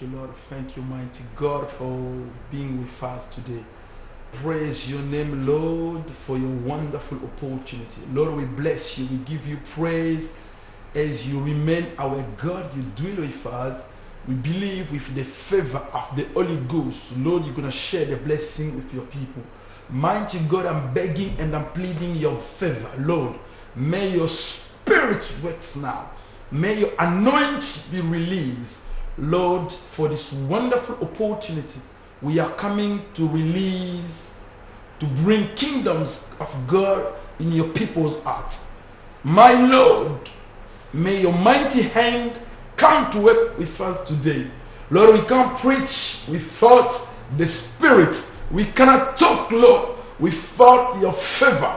you, Lord. Thank you, mighty God, for being with us today. Praise your name, Lord, for your wonderful opportunity. Lord, we bless you. We give you praise as you remain our God. You dwell with us. We believe with the favor of the Holy Ghost, Lord, you're going to share the blessing with your people. Mighty God, I'm begging and I'm pleading your favor. Lord, may your spirit work now. May your anointing be released. Lord, for this wonderful opportunity, we are coming to release, to bring kingdoms of God in your people's heart. My Lord, may your mighty hand come to work with us today. Lord, we can't preach without the Spirit. We cannot talk, Lord, without your favor.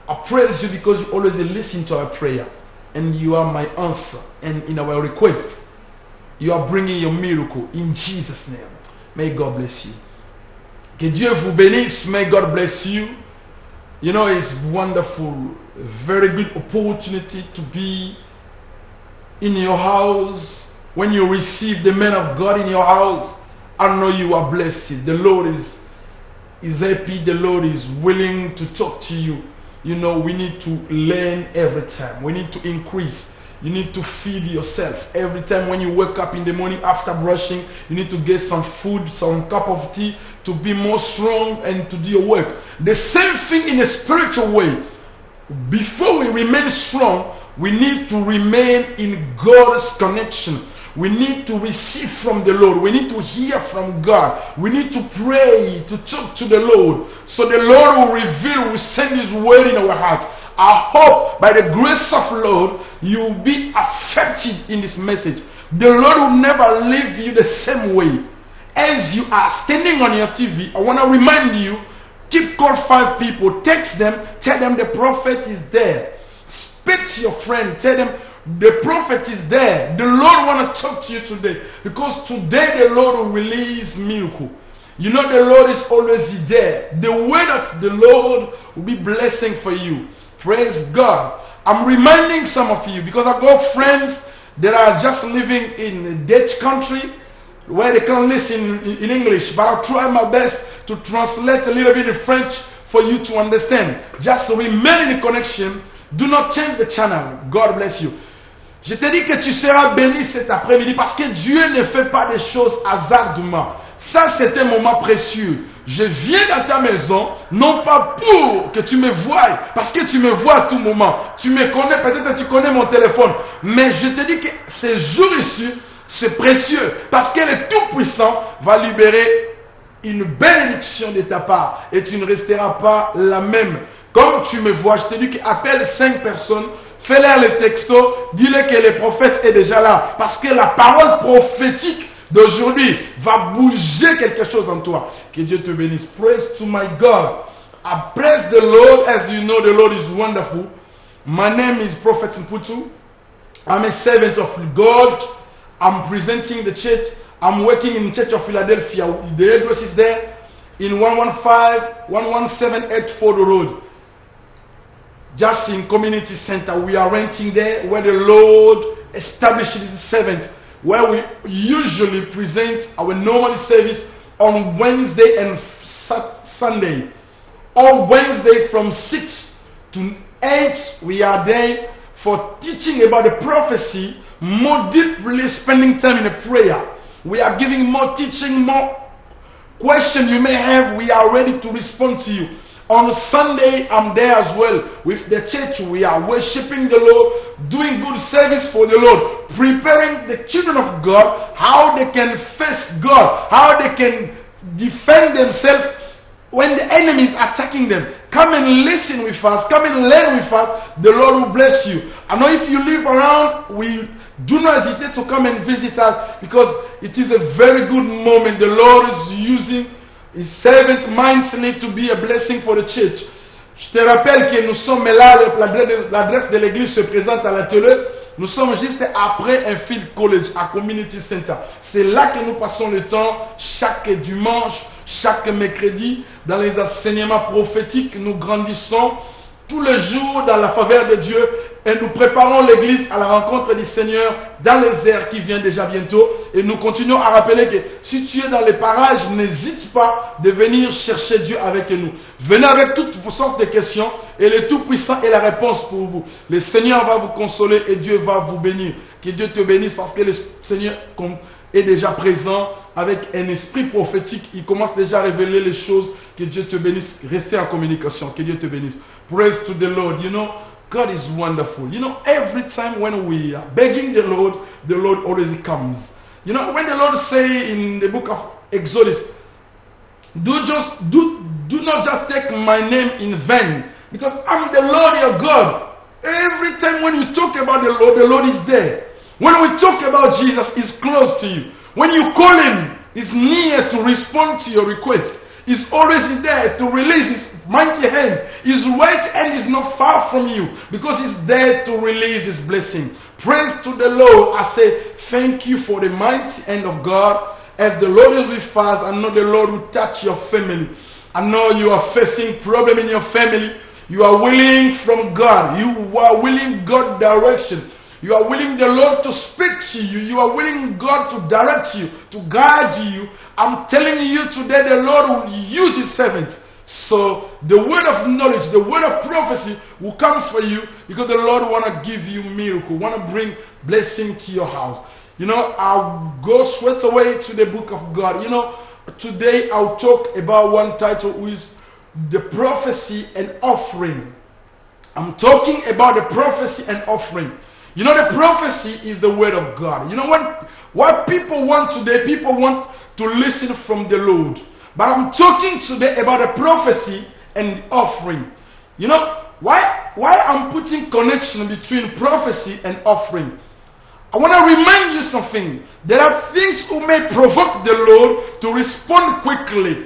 I praise you because you always listen to our prayer. And you are my answer. And in our request, you are bringing your miracle in Jesus' name. May God bless you. Que Dieu vous bénisse. May God bless you. You know, it's wonderful. Very good opportunity to be in your house. When you receive the man of God in your house, I know you are blessed. The Lord is happy. The Lord is willing to talk to you. You know, we need to learn every time. We need to increase. You need to feed yourself. Every time when you wake up in the morning after brushing, you need to get some food, some cup of tea to be more strong and to do your work. The same thing in a spiritual way. Before we remain strong, we need to remain in God's connection. We need to receive from the Lord. We need to hear from God. We need to pray, to talk to the Lord. So the Lord will reveal, will send His word in our hearts. I hope by the grace of the Lord, you will be affected in this message. The Lord will never leave you the same way. As you are standing on your TV, I want to remind you, call 5 people, text them, tell them the prophet is there. Speak to your friend, tell them the prophet is there. The Lord want to talk to you today, because today the Lord will release miracle. You know, the Lord is always there. The word of the Lord will be blessing for you. Praise God. I'm reminding some of you, because I've got friends that are just living in a Dutch country where they can't listen in English, but I'll try my best to translate a little bit in French for you to understand. Just remain in the connection. Do not change the channel. God bless you. Je te dis que tu seras béni cet après-midi, parce que Dieu ne fait pas des choses hasardement. Ça, c'est un moment précieux. Je viens dans ta maison, non pas pour que tu me voies, parce que tu me vois à tout moment. Tu me connais, peut-être que tu connais mon téléphone. Mais je te dis que ces jours ici, c'est précieux, parce que le Tout-Puissant va libérer une bénédiction de ta part. Et tu ne resteras pas la même. Comme tu me vois, je te dis qu'appelle 5 personnes, fais-leur le texto, dis-leur que le prophète est déjà là. Parce que la parole prophétique d'aujourd'hui va bouger quelque chose en toi. Que Dieu te bénisse. Praise to my God. I praise the Lord. As you know, the Lord is wonderful. My name is Prophet Mputu. I'm a servant of God. I'm presenting the church. I'm working in the Church of Philadelphia. The address is there in 115-117 Ford Road. Just in community center. We are renting there where the Lord established His servant, where we usually present our normal service on Wednesday and Sunday. On Wednesday from 6 to 8, we are there for teaching about the prophecy, more deeply spending time in a prayer. We are giving more teaching, more questions you may have. We are ready to respond to you. On Sunday, I'm there as well with the church. We are worshiping the Lord, doing good service for the Lord, preparing the children of God, how they can face God, how they can defend themselves when the enemy is attacking them. Come and listen with us, come and learn with us. The Lord will bless you. I know if you live around, we do not hesitate to come and visit us, because it is a very good moment. The Lord is using His servant mindfully to be a blessing for the church. Je te rappelle que nous sommes là, l'adresse de l'église se présente à l'atelier. Nous sommes juste après un field college, à Community Center. C'est là que nous passons le temps, chaque dimanche, chaque mercredi, dans les enseignements prophétiques. Nous grandissons tous les jours dans la faveur de Dieu et nous préparons l'église à la rencontre du Seigneur dans les airs qui vient déjà bientôt. Et nous continuons à rappeler que si tu es dans les parages, n'hésite pas de venir chercher Dieu avec nous. Venez avec toutes sortes de questions et le Tout-Puissant est la réponse pour vous. Le Seigneur va vous consoler et Dieu va vous bénir. Que Dieu te bénisse parce que le Seigneur est déjà présent avec un esprit prophétique. Il commence déjà à révéler les choses. Que Dieu te bénisse. Restez en communication. Que Dieu te bénisse. Praise to the Lord. You know, God is wonderful. You know, every time when we are begging the Lord always comes. You know, when the Lord say in the book of Exodus, do not just take my name in vain, because I'm the Lord your God. Every time when you talk about the Lord is there. When we talk about Jesus, He's close to you. When you call Him, He's near to respond to your request. He's always there to release His mighty hand. His right hand is not far from you because He's there to release His blessing. Praise to the Lord. I say thank you for the mighty hand of God. As the Lord is with us, I know the Lord will touch your family. I know you are facing problem in your family. You are willing from God. You are willing God direction. You are willing the Lord to speak to you. You are willing God to direct you, to guide you. I'm telling you today the Lord will use His servant. So the word of knowledge, the word of prophecy will come for you because the Lord want to give you miracle, want to bring blessing to your house. You know, I'll go straight away to the book of God. You know, today I'll talk about one title which is the prophecy and offering. I'm talking about the prophecy and offering. You know, the prophecy is the word of God. You know what people want today? People want to listen from the Lord. But I'm talking today about the prophecy and offering. You know, why I'm putting connection between prophecy and offering? I want to remind you something. There are things who may provoke the Lord to respond quickly.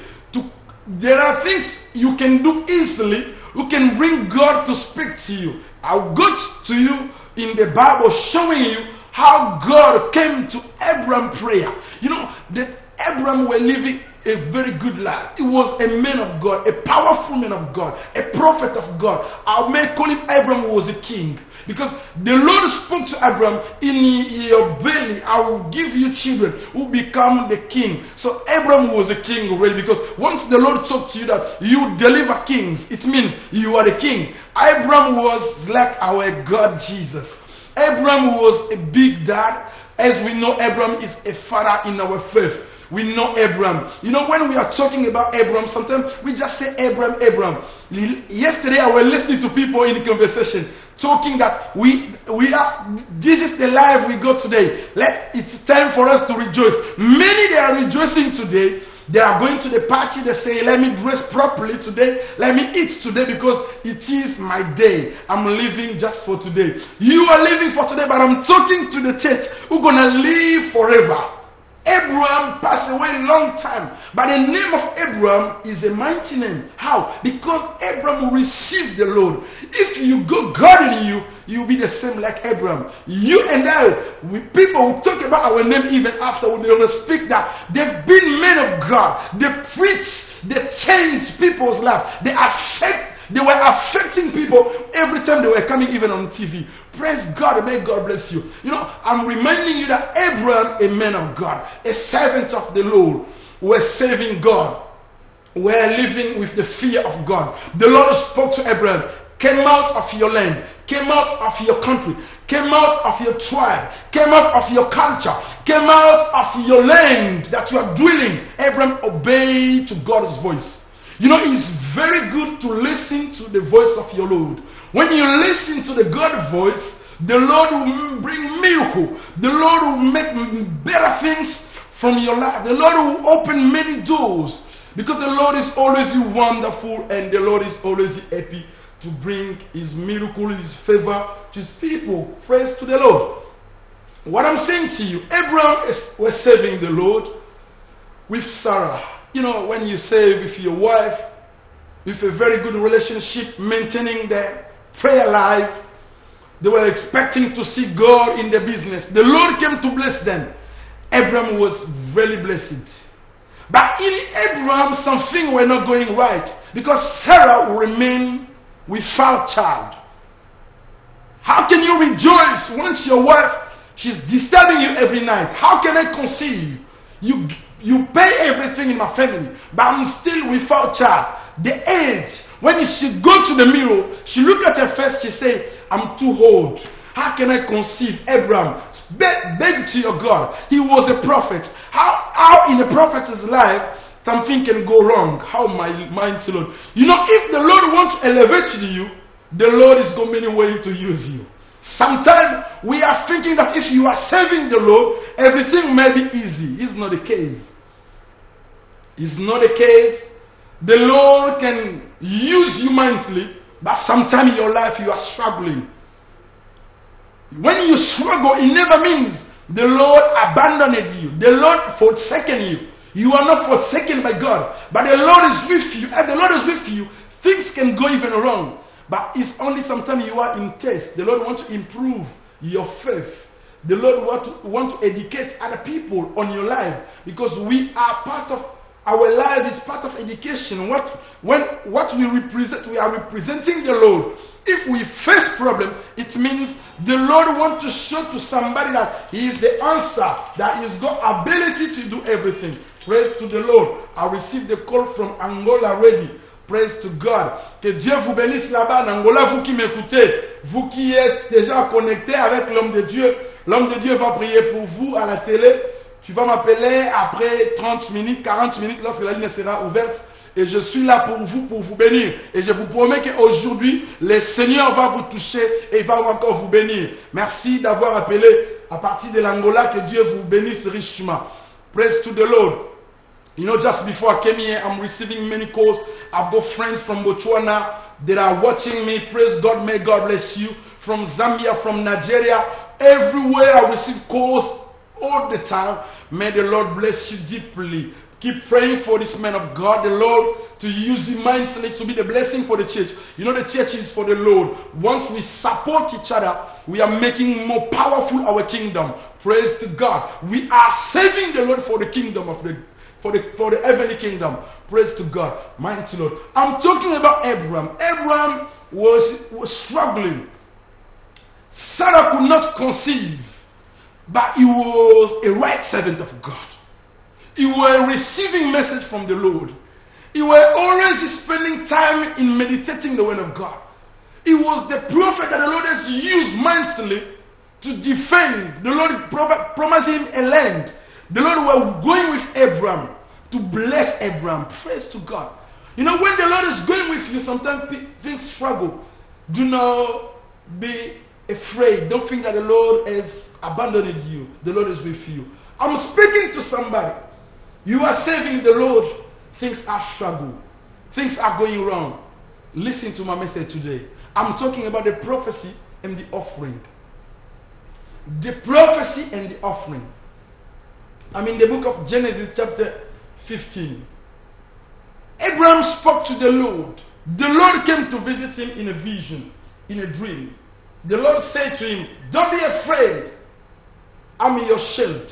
There are things you can do easily who can bring God to speak to you. I'll go to you in the Bible showing you how God came to Abraham's prayer. You know, that Abraham were living a very good life. He was a man of God, a powerful man of God, a prophet of God. I may call him Abraham who was a king. Because the Lord spoke to Abraham, in your belly I will give you children who become the king. So Abraham was a king already, because once the Lord talked to you that you deliver kings, it means you are the king. Abraham was like our God Jesus. Abraham was a big dad. As we know, Abraham is a father in our faith. We know Abraham. You know, when we are talking about Abraham, sometimes we just say Abraham, Abraham. Yesterday I was listening to people in the conversation talking that this is the life we got today. It's time for us to rejoice. Many, they are rejoicing today. They are going to the party. They say, let me dress properly today. Let me eat today because it is my day. I'm living just for today. You are living for today, but I'm talking to the church who's going to live forever. Abraham passed away a long time, but the name of Abraham is a mighty name. How? Because Abraham received the Lord. If you go God in you, you'll be the same like Abraham. You and I, people who talk about our name even after, they will speak that they've been men of God. They preach, they change people's lives. They were affecting people every time they were coming, even on TV. Praise God, may God bless you. You know, I'm reminding you that Abraham, a man of God, a servant of the Lord, were serving God, were living with the fear of God. The Lord spoke to Abraham, came out of your land, came out of your country, came out of your tribe, came out of your culture, came out of your land that you are dwelling. Abraham obeyed to God's voice. You know, it's very good to listen to the voice of your Lord. When you listen to the God voice, the Lord will bring miracle. The Lord will make better things from your life. The Lord will open many doors. Because the Lord is always wonderful and the Lord is always happy to bring His miracle, His favor to His people. Praise to the Lord. What I'm saying to you, Abraham was serving the Lord with Sarah. You know, when you say with your wife, with a very good relationship, maintaining their prayer life, they were expecting to see God in their business. The Lord came to bless them. Abraham was very blessed. But in Abraham, something were not going right, because Sarah remained without child? How can you rejoice once your wife, she's disturbing you every night? How can I conceive? You pay everything in my family, but I'm still without child. The age, when she go to the mirror, she look at her face, she say, I'm too old. How can I conceive? Abraham, beg to your God. He was a prophet. How in a prophet's life, something can go wrong? How mighty Lord. You know, if the Lord wants to elevate you, the Lord is going many ways to use you. Sometimes we are thinking that if you are serving the Lord, everything may be easy. It's not the case. It's not the case. The Lord can use you mightily, but sometimes in your life you are struggling. When you struggle, it never means the Lord abandoned you. The Lord forsaken you. You are not forsaken by God, but the Lord is with you. And the Lord is with you, things can go even wrong. But it's only sometimes you are in test. The Lord wants to improve your faith. The Lord wants to educate other people on your life, because we are part of our life is part of education. What we represent, we are representing the Lord. If we face problem, it means the Lord wants to show to somebody that He is the answer, that He's got ability to do everything. Praise to the Lord. I received the call from Angola already. Praise to God. Que Dieu vous bénisse là-bas en Angola, vous qui m'écoutez, vous qui êtes déjà connectés avec l'homme de Dieu. L'homme de Dieu va prier pour vous à la télé. Tu vas m'appeler après 30 minutes, 40 minutes lorsque la ligne sera ouverte. Et je suis là pour vous bénir. Et je vous promets qu'aujourd'hui, le Seigneur va vous toucher et va encore vous bénir. Merci d'avoir appelé à partir de l'Angola. Que Dieu vous bénisse richement. Praise to the Lord. You know, just before I came here, I'm receiving many calls. I've got friends from Botswana that are watching me. Praise God. May God bless you. From Zambia, from Nigeria. Everywhere I receive calls all the time. May the Lord bless you deeply. Keep praying for this man of God, the Lord, to use him mightily to be the blessing for the church. You know, the church is for the Lord. Once we support each other, we are making more powerful our kingdom. Praise to God. We are saving the Lord for the kingdom of for the heavenly kingdom. Praise to God. Mighty Lord. I'm talking about Abraham. Abraham was struggling. Sarah could not conceive, but he was a right servant of God. He was receiving message from the Lord. He was always spending time in meditating the word of God. He was the prophet that the Lord has used mightily to defend. The Lord promised him a land. The Lord was going with Abraham to bless Abraham. Praise to God. You know, when the Lord is going with you, sometimes things struggle. Do not be afraid. Don't think that the Lord has abandoned you. The Lord is with you. I'm speaking to somebody. You are serving the Lord. Things are struggle. Things are going wrong. Listen to my message today. I'm talking about the prophecy and the offering. The prophecy and the offering. I'm in the book of Genesis chapter 15. Abraham spoke to the Lord. The Lord came to visit him in a vision, in a dream. The Lord said to him, don't be afraid. I'm your shield.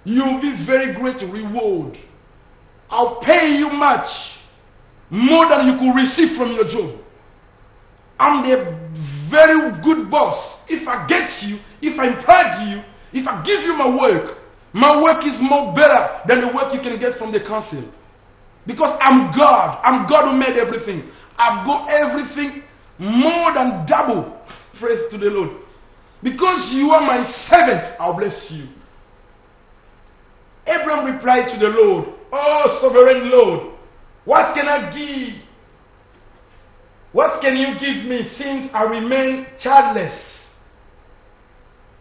You will be very great reward. I'll pay you much, more than you could receive from your job. I'm the very good boss. If I get you, if I employ you, if I give you my work is more better than the work you can get from the council. Because I'm God. I'm God who made everything. I've got everything more than double. Praise to the Lord. Because you are my servant, I'll bless you. Abraham replied to the Lord, oh, sovereign Lord, what can I give? What can you give me since I remain childless?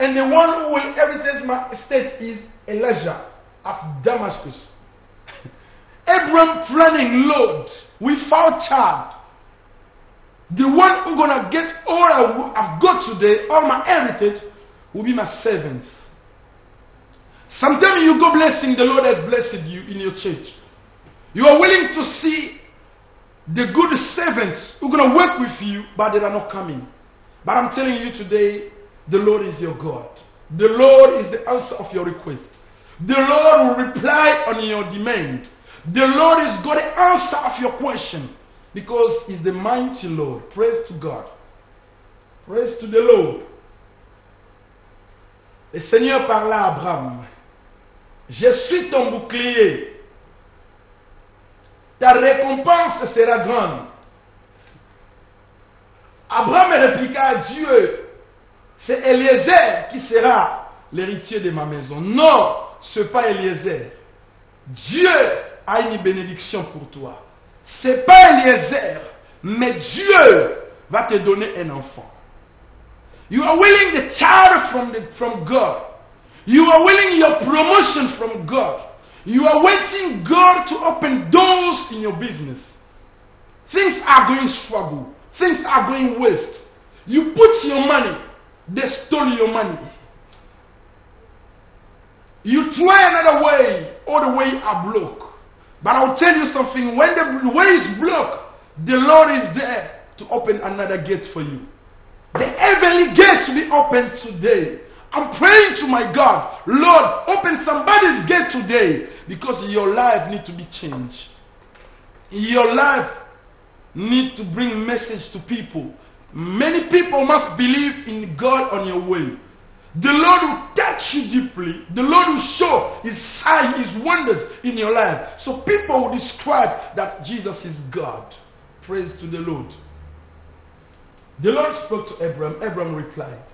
And the one who will inherit my estate is Elijah of Damascus. Abraham planning, Lord, without child. The one who's going to get all I've got today, all my heritage, will be my servants. Sometimes you go blessing, the Lord has blessed you in your church. You are willing to see the good servants who are going to work with you, but they are not coming. But I'm telling you today, the Lord is your God. The Lord is the answer of your request. The Lord will reply on your demand. The Lord is got the answer of your question. because He's the mighty Lord. Praise to God. Praise to the Lord. Le Seigneur parla à Abraham. Je suis ton bouclier. Ta récompense sera grande. Abraham répliqua à Dieu, c'est Eliezer qui sera l'héritier de ma maison. Non, ce n'est pas Eliezer. Dieu a une bénédiction pour toi. Ce n'est pas Eliezer, mais Dieu va te donner un enfant. You are willing the child from God. You are willing your promotion from God. You are waiting God to open doors in your business. Things are going struggle. Things are going waste. You put your money, they stole your money. You try another way, all the way are blocked. But I'll tell you something, when the way is blocked, the Lord is there to open another gate for you. The heavenly gate will be open today. I'm praying to my God, Lord, open somebody's gate today, because your life needs to be changed. Your life needs to bring message to people. Many people must believe in God on your way. The Lord will touch you deeply. The Lord will show His sign, His wonders in your life. So people will describe that Jesus is God. Praise to the Lord. The Lord spoke to Abraham. Abraham replied,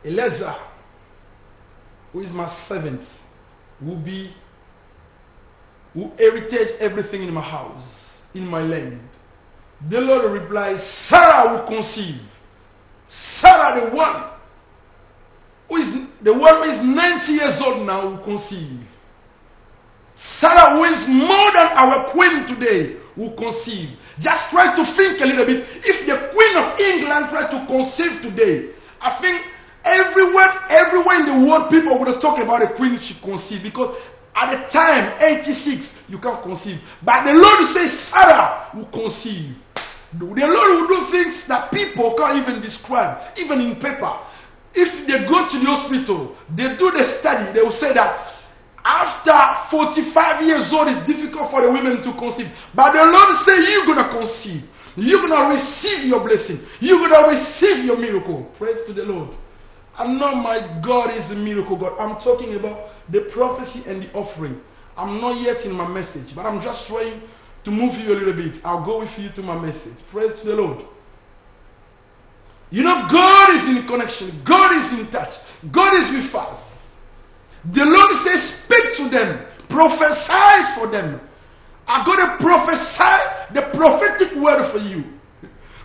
Eliezer, who is my servant, will heritage everything in my house, in my land. The Lord replied, Sarah will conceive. Sarah, the one who is 90 years old now, will conceive. Sarah, who is more than our queen today, will conceive. Just try to think a little bit. If the Queen of England tried to conceive today, I think everywhere in the world, people would talk about a queen she conceived, because at the time, 86, you can't conceive. But the Lord says Sarah will conceive. The Lord will do things that people can't even describe, even in paper. If they go to the hospital, they do the study, they will say that after 45 years old, it's difficult for the women to conceive. But the Lord says, you're going to conceive. You're going to receive your blessing. You're going to receive your miracle. Praise to the Lord. I know my God is a miracle God. I'm talking about the prophecy and the offering. I'm not yet in my message, but I'm just trying to move you a little bit. I'll go with you to my message. Praise to the Lord. You know, God is in connection. God is in touch. God is with us. The Lord says, speak to them. Prophesy for them. I'm going to prophesy the prophetic word for you.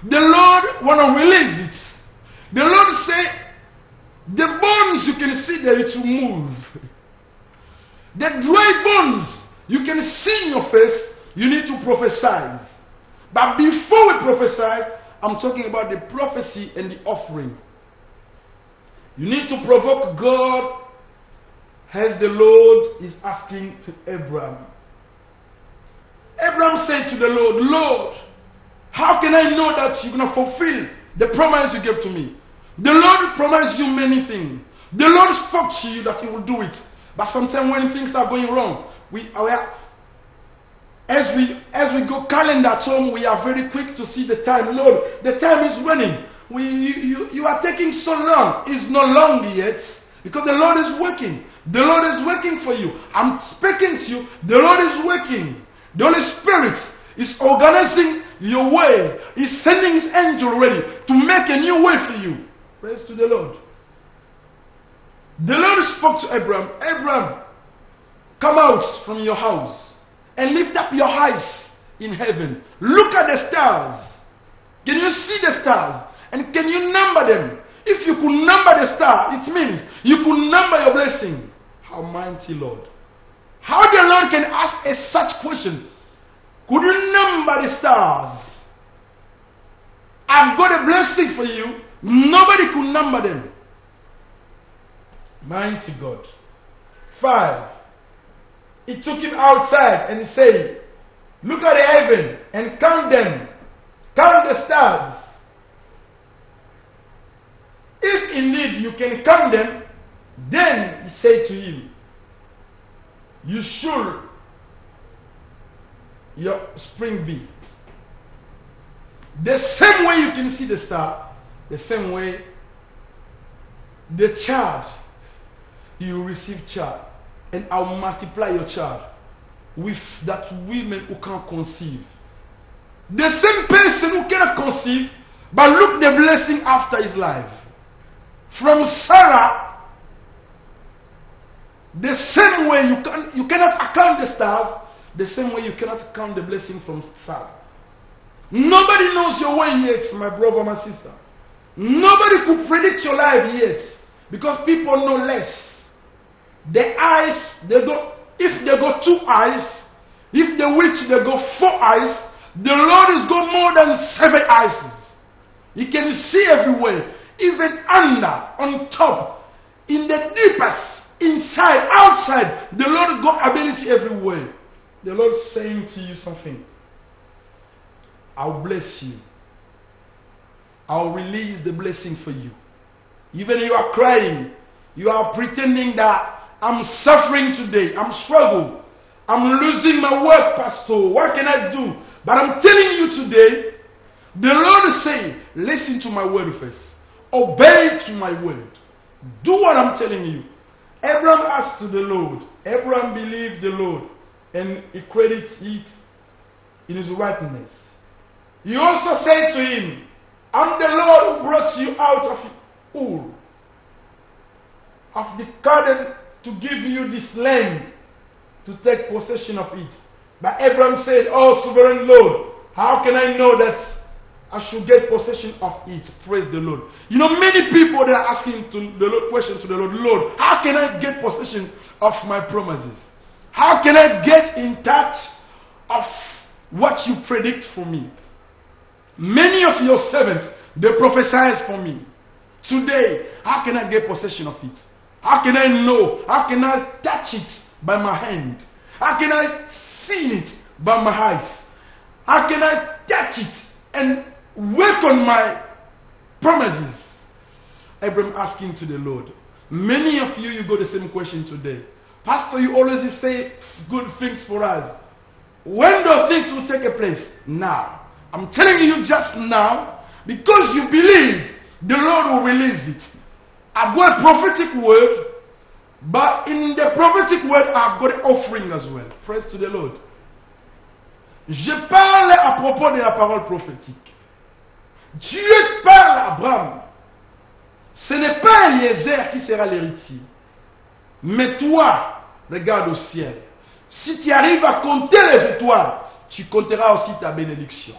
The Lord want to release it. The Lord say, the bones you can see that it will move. The dry bones you can see in your face, you need to prophesy. But before we prophesy, I'm talking about the prophecy and the offering. You need to provoke God as the Lord is asking to Abraham. Abraham said to the Lord, Lord, how can I know that you're going to fulfill the promise you gave to me? The Lord promised you many things. The Lord spoke to you that He will do it. But sometimes when things are going wrong, as we go calendar at home, we are very quick to see the time. Lord, the time is running. You are taking so long. It's not long yet, because the Lord is working. The Lord is working for you. I'm speaking to you. The Lord is working. The Holy Spirit is organizing your way. He's sending His angel ready to make a new way for you. Praise to the Lord. The Lord spoke to Abraham. Abraham, come out from your house and lift up your eyes in heaven. Look at the stars. Can you see the stars? And can you number them? If you could number the stars, it means you could number your blessing. How mighty Lord. How the Lord can ask a such question? Could you number the stars? I've got a blessing for you. Nobody could number them. Mighty God. 5. He took him outside and said, look at the heaven and count them. Count the stars. If indeed you can count them, then he said to him, you should your spring be. The same way you can see the star, the same way the child, you will receive child. And I'll multiply your child with that women who can't conceive. The same person who cannot conceive, but look the blessing after his life. From Sarah, the same way you cannot account the stars, the same way you cannot account the blessing from Sarah. Nobody knows your way yet, my brother, my sister. Nobody could predict your life yet, because people know less. The eyes, if they go 2 eyes, if the witch they go 4 eyes, the Lord is got more than 7 eyes. He can see everywhere, even under, on top, in the deepest, inside, outside. The Lord got ability everywhere. The Lord is saying to you something. I'll bless you. I'll release the blessing for you. Even you are crying, you are pretending that I'm suffering today, I'm struggling, I'm losing my work, pastor. What can I do? But I'm telling you today, the Lord is saying, listen to my word first. Obey to my word. Do what I'm telling you. Abraham asked to the Lord. Abraham believed the Lord, and he credits it in his rightness. He also said to him, I'm the Lord who brought you out of Ur, of the garden, to give you this land, to take possession of it. But Abraham said, oh, sovereign Lord, how can I know that I should get possession of it? Praise the Lord. You know, many people that are asking the Lord question to the Lord, Lord, how can I get possession of my promises? How can I get in touch of what you predict for me? Many of your servants, they prophesied for me. Today, how can I get possession of it? How can I know? How can I touch it by my hand? How can I see it by my eyes? How can I touch it and work on my promises? Abraham asking to the Lord. Many of you, you got the same question today. Pastor, you always say good things for us. When those things will take a place? Now. I'm telling you just now, because you believe, the Lord will release it. I've got a prophetic word, but in the prophetic word, I've got an offering as well. Praise to the Lord. Je parle à propos de la parole prophétique. Dieu parle à Abraham. Ce n'est pas Eliezer qui sera l'héritier. Mais toi, regarde au ciel. Si tu arrives à compter les étoiles, tu compteras aussi ta bénédiction.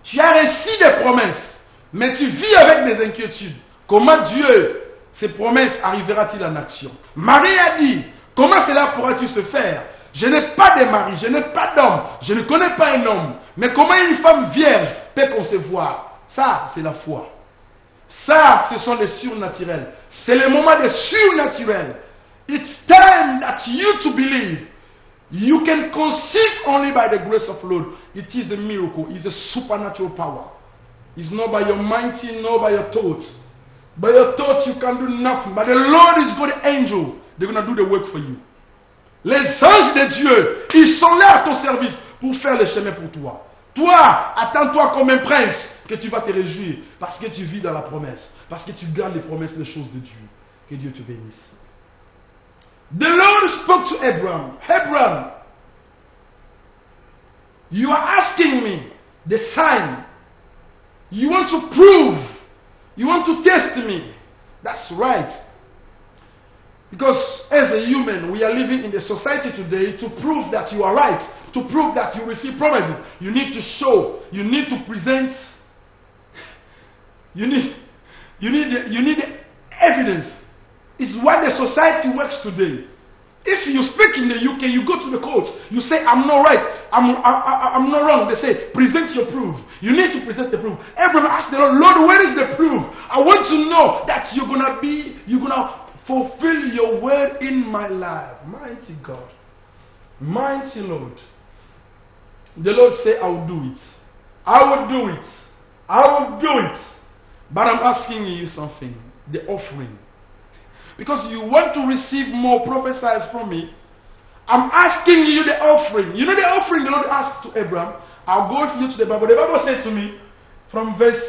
Tu as reçu des promesses, mais tu vis avec des inquiétudes. Comment Dieu, ses promesses, arrivera-t-il en action? Marie a dit, comment cela pourra-t-il se faire? Je n'ai pas de mari, je n'ai pas d'homme, je ne connais pas un homme. Mais comment une femme vierge peut concevoir? Ça, c'est la foi. Ça, ce sont les surnaturels. C'est le moment des surnaturels. It's time that you to believe. You can conceive only by the grace of Lord. It is a miracle. It's a supernatural power. It's not by your mighty, nor by your thoughts. By your thoughts you can do nothing. But the Lord is got an angel. They're going to do the work for you. Les anges de Dieu, ils sont là à ton service pour faire le chemin pour toi. Toi, attends-toi comme un prince que tu vas te réjouir parce que tu vis dans la promesse. Parce que tu gardes les promesses, les choses de Dieu. Que Dieu te bénisse. The Lord spoke to Abraham. Abraham, you are asking me the sign. You want to prove. You want to test me. That's right. Because as a human, we are living in the society today to prove that you are right. To prove that you receive promises. You need to show. You need to present. You need evidence. It's why the society works today. If you speak in the UK, you go to the court, you say, I'm not right, I'm not wrong. They say, present your proof. You need to present the proof. Abraham asked the Lord, Lord, where is the proof? I want to know that you're gonna fulfill your word in my life. Mighty God. Mighty Lord. The Lord said, I will do it. I will do it. I will do it. But I'm asking you something. The offering. Because you want to receive more prophesies from me, I'm asking you the offering. You know the offering the Lord asked to Abraham? I'll go with you to the Bible. The Bible said to me from verse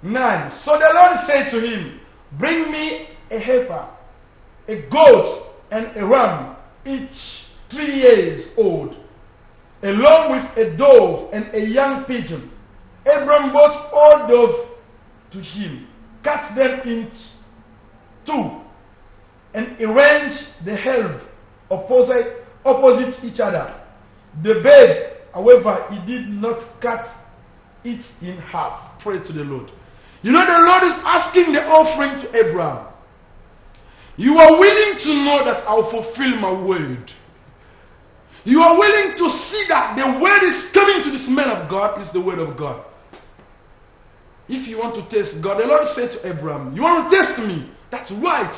9. So the Lord said to him, bring me a heifer, a goat, and a ram, each 3 years old, along with a dove and a young pigeon. Abram brought all dove to him, cut them in two, and arranged the helve opposite each other. The bird, however, he did not cut it in half. Praise to the Lord. You know, the Lord is asking the offering to Abraham. You are willing to know that I'll fulfill my word. You are willing to see that the word is coming to this man of God is the word of God. If you want to test God, the Lord said to Abraham, you want to test me? That's right.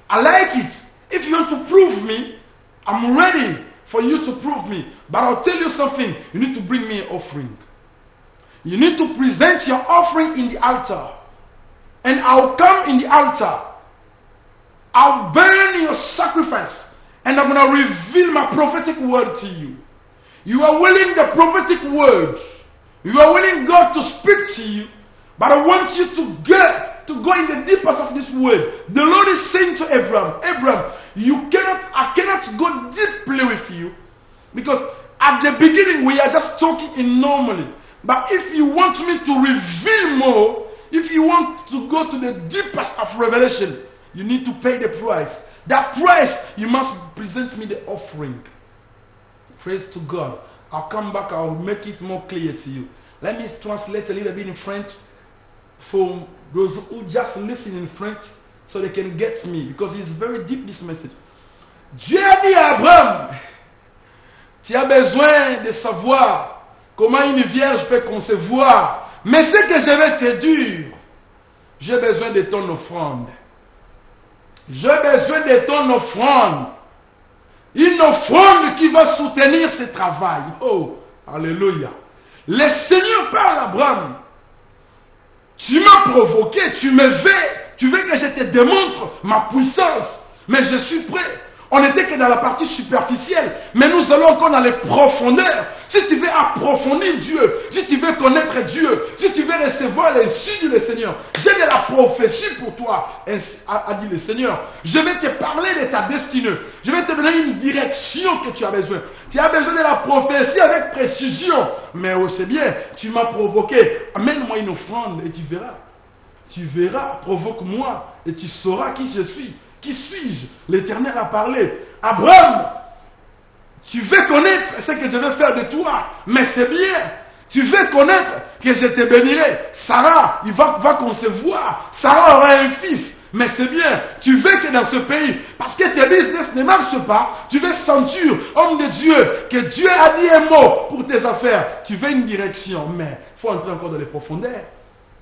I like it. If you want to prove me, I'm ready for you to prove me. But I'll tell you something. You need to bring me an offering. You need to present your offering in the altar. And I'll come in the altar. I'll burn your sacrifice. And I'm going to reveal my prophetic word to you. You are willing the prophetic word. You are willing God to speak to you. But I want you to go in the deepest of this word. The Lord is saying to Abraham, I cannot go deeply with you. Because at the beginning we are just talking in normally. But if you want me to reveal more, if you want to go to the deepest of revelation, you need to pay the price. That price, you must present me the offering. Praise to God. I'll come back, I'll make it more clear to you. Let me translate a little bit in French for those who just listen in French so they can get me, because it's very deep, this message. Dieu a dit à Abraham, tu as besoin de savoir comment une vierge peut concevoir, mais ce que je vais te dire, j'ai besoin de ton offrande. J'ai besoin de ton offrande. Une offrande qui va soutenir ce travail. Oh, alléluia. Le Seigneur parle à Abraham. Tu m'as provoqué, tu veux que je te démontre ma puissance. Mais je suis prêt. On n'était que dans la partie superficielle. Mais nous allons encore dans les profondeurs. Si tu veux approfondir Dieu, si tu veux connaître Dieu, si tu veux recevoir les yeux du Seigneur, j'ai de la prophétie pour toi, a dit le Seigneur. Je vais te parler de ta destinée. Je vais te donner une direction que tu as besoin. Tu as besoin de la prophétie avec précision. Mais c'est bien, tu m'as provoqué. Amène-moi une offrande et tu verras. Tu verras, provoque-moi et tu sauras qui je suis. Qui suis-je? L'Éternel a parlé. Abraham, tu veux connaître ce que je vais faire de toi, mais c'est bien. Tu veux connaître que je te bénirai. Sarah, il va concevoir. Sarah aura un fils. Mais c'est bien. Tu veux que dans ce pays, parce que tes business ne marchent pas, tu veux sentir, homme de Dieu, que Dieu a dit un mot pour tes affaires. Tu veux une direction, mais il faut entrer encore dans les profondeurs.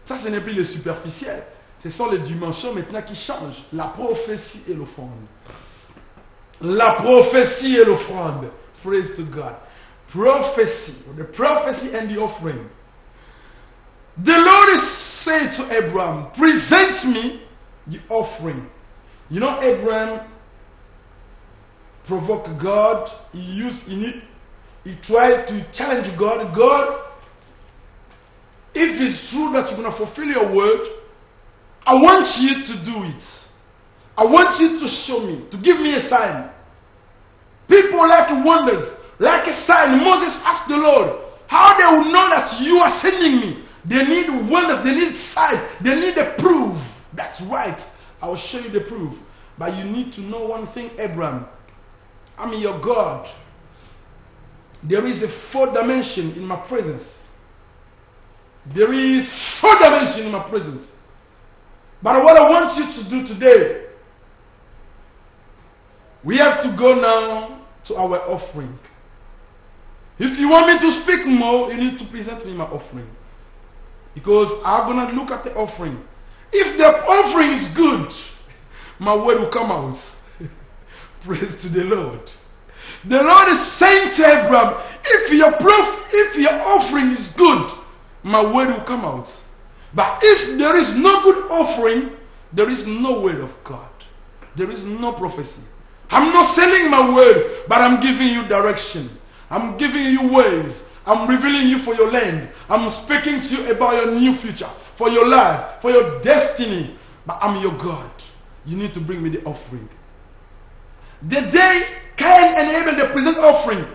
Ça, ce n'est plus le superficiel. Ce sont les dimensions maintenant qui changent. La prophétie et l'offrande. La prophétie et l'offrande. Praise to God. Prophecy. The prophecy and the offering. The Lord is saying to Abraham, present me the offering. You know, Abraham provoked God. He tried to challenge God. God, if it's true that you're going to fulfill your word, I want you to do it. I want you to show me, to give me a sign. People like wonders, like a sign. Moses asked the Lord, how they will know that you are sending me? They need wonders, they need signs, they need a proof. That's right. I will show you the proof. But you need to know one thing, Abraham. I'm your God. There is a fourth dimension in my presence. There is fourth dimension in my presence. But what I want you to do today, we have to go now to our offering. If you want me to speak more, you need to present me my offering. Because I'm going to look at the offering. If the offering is good, my word will come out. Praise to the Lord. The Lord is saying to Abraham, if your offering is good, my word will come out. But if there is no good offering, there is no word of God. There is no prophecy. I'm not selling my word, but I'm giving you direction. I'm giving you ways. I'm revealing you for your land. I'm speaking to you about your new future, for your life, for your destiny. But I'm your God. You need to bring me the offering. The day Cain and Abel they present offering,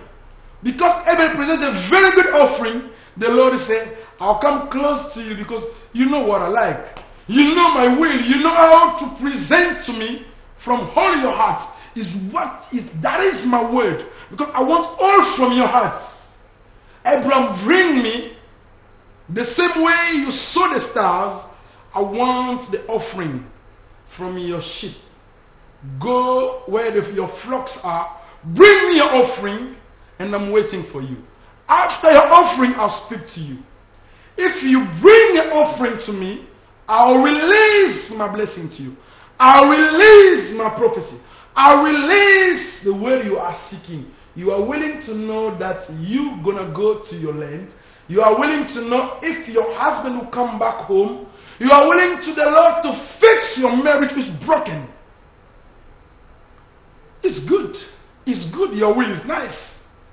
because Abel presents a very good offering, the Lord said, I'll come close to you because you know what I like. You know my will. You know how to present to me from all your heart. That is my word. Because I want all from your heart. Abraham, bring me the same way you saw the stars. I want the offering from your sheep. Go where your flocks are. Bring me your offering, and I'm waiting for you. After your offering, I'll speak to you. If you bring your offering to me, I'll release my blessing to you. I'll release my prophecy. I'll release the word you are seeking. You are willing to know that you're going to go to your land. You are willing to know if your husband will come back home. You are willing to the Lord to fix your marriage which is broken. It's good. It's good. Your will is nice.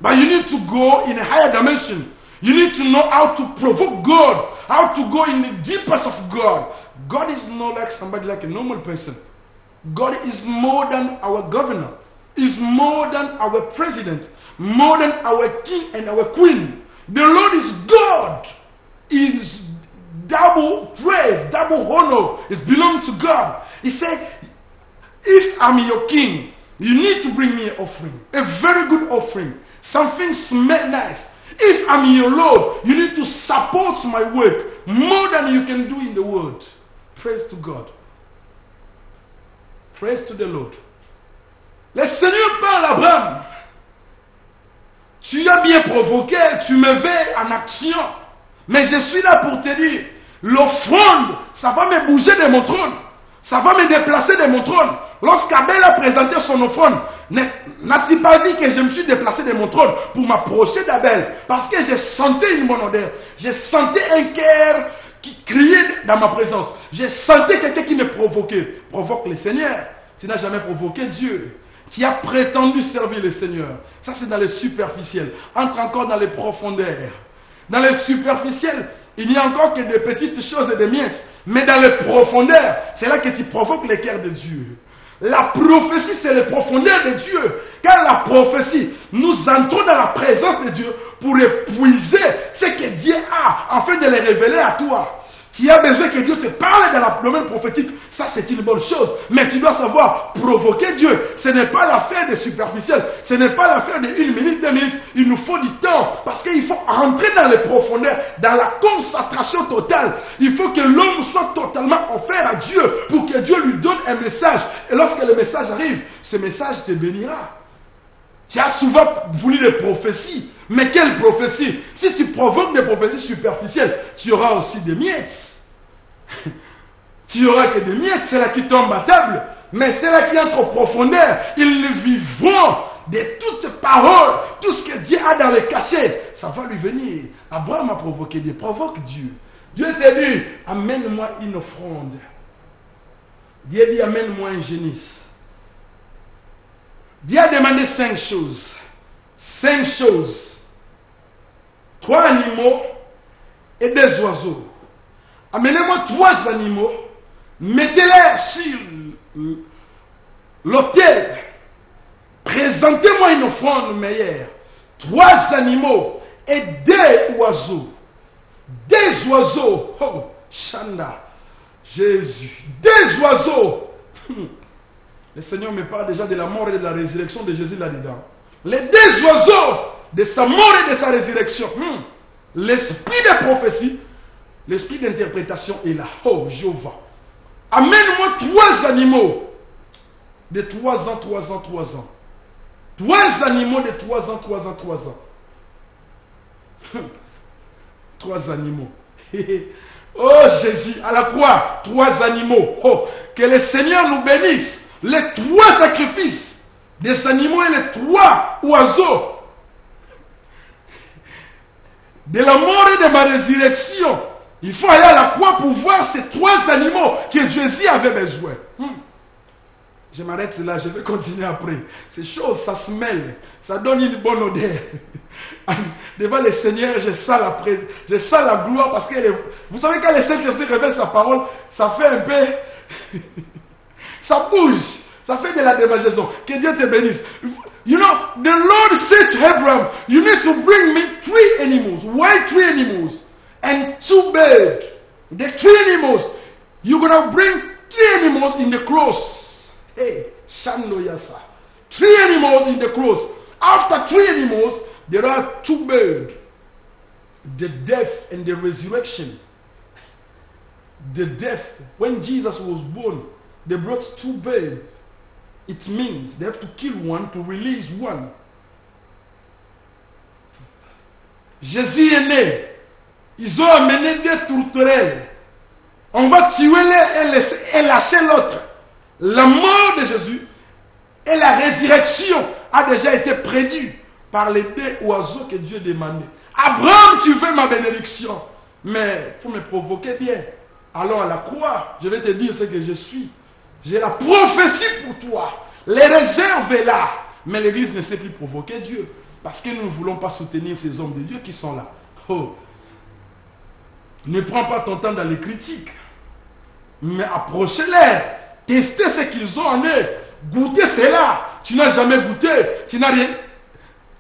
But you need to go in a higher dimension. You need to know how to provoke God. How to go in the deepest of God. God is not like somebody like a normal person. God is more than our governor. Is more than our president. More than our king and our queen. The Lord is God. Is double praise, double honor. It belongs to God. He said, if I'm your king, you need to bring me an offering. A very good offering. Something smells nice. If I'm your Lord, you need to support my work more than you can do in the world. Praise to God. Praise to the Lord. Le Seigneur parle à Abraham. Tu as bien provoqué, tu me veux en action. Mais je suis là pour te dire, l'offrande, ça va me bouger de mon trône. Ça va me déplacer de mon trône. Lorsqu'Abel a présenté son offrande, n'a-t-il pas dit que je me suis déplacé de mon trône pour m'approcher d'Abel? Parce que je sentais une bonne odeur. Je sentais un cœur qui criait dans ma présence. Je sentais quelqu'un qui me provoquait. Provoque le Seigneur. Tu n'as jamais provoqué Dieu. Tu as prétendu servir le Seigneur. Ça, c'est dans le superficiel. Entre encore dans les profondeurs. Dans le superficiel, il n'y a encore que des petites choses et des miettes. Mais dans les profondeurs, c'est là que tu provoques le cœur de Dieu. La prophétie, c'est les profondeurs de Dieu. Car la prophétie, nous entrons dans la présence de Dieu pour épuiser ce que Dieu a, afin de les révéler à toi. Tu as besoin que Dieu te parle dans le domaine prophétique, ça c'est une bonne chose. Mais tu dois savoir provoquer Dieu. Ce n'est pas l'affaire des superficiels. Ce n'est pas l'affaire de 1 minute, 2 minutes. Il nous faut du temps. Parce qu'il faut entrer dans les profondeurs, dans la concentration totale. Il faut que l'homme soit totalement offert à Dieu pour que Dieu lui donne un message. Et lorsque le message arrive, ce message te bénira. Tu as souvent voulu des prophéties. Mais quelle prophétie? Si tu provoques des prophéties superficielles, tu auras aussi des miettes. Tu auras que des miettes, c'est là qui tombent à table. Mais c'est là qui entre en profondeur. Ils ne vivront de toutes paroles. Tout ce que Dieu a dans le cachet, ça va lui venir. Abraham a provoqué Dieu. Provoque Dieu. Dieu t'a dit, amène-moi une offrande. Dieu dit, amène-moi un génisse. Dieu a demandé 5 choses. 5 choses. 3 animaux et 2 oiseaux. Amenez-moi 3 animaux. Mettez-les sur l'autel. Présentez-moi une offrande meilleure. 3 animaux et 2 oiseaux. 2 oiseaux. Oh, Chanda. Jésus. 2 oiseaux. Le Seigneur me parle déjà de la mort et de la résurrection de Jésus là-dedans. Les 2 oiseaux de sa mort et de sa résurrection. L'esprit de prophétie, l'esprit d'interprétation est là. Oh, Jéhovah. Amène-moi 3 animaux de 3 ans, 3 ans, 3 ans. 3 animaux de 3 ans, 3 ans, 3 ans. 3 animaux. Oh Jésus, à la croix, 3 animaux. Oh, que le Seigneur nous bénisse. Les 3 sacrifices des animaux et les 3 oiseaux. De la mort et de ma résurrection. Il faut aller à la croix pour voir ces 3 animaux que Jésus avait besoin. Je m'arrête là, je vais continuer après. Ces choses, ça se mêle, ça donne une bonne odeur. Devant le Seigneur, je sens la gloire parce que vous savez, quand le Saint-Esprit révèle sa parole, ça fait un peu, ça bouge, ça fait de la démangeaison. Que Dieu te bénisse. You know, the Lord said to Abraham, you need to bring me 3 animals, wild 3 animals, and 2 birds. The 3 animals, you're going to bring 3 animals in the cross. Hey, Shando Yasa. 3 animals in the cross. After 3 animals, there are 2 birds. The death and the resurrection. The death. When Jesus was born, they brought 2 birds. It means they have to kill one to release one. Jésus est né. Ils ont amené 2 tourterelles. On va tuer l'un et lâcher l'autre. La mort de Jésus et la résurrection a déjà été prédue par les 2 oiseaux que Dieu demandait. Abraham, tu veux ma bénédiction, mais il faut me provoquer bien. Allons à la croix, je vais te dire ce que je suis. J'ai la prophétie pour toi. Les réserves est là. Mais l'Église ne sait plus provoquer Dieu. Parce que nous ne voulons pas soutenir ces hommes de Dieu qui sont là. Oh. Ne prends pas ton temps dans les critiques. Mais approchez-les. Testez ce qu'ils ont en eux. Goûtez cela. Tu n'as jamais goûté. Tu n'as rien.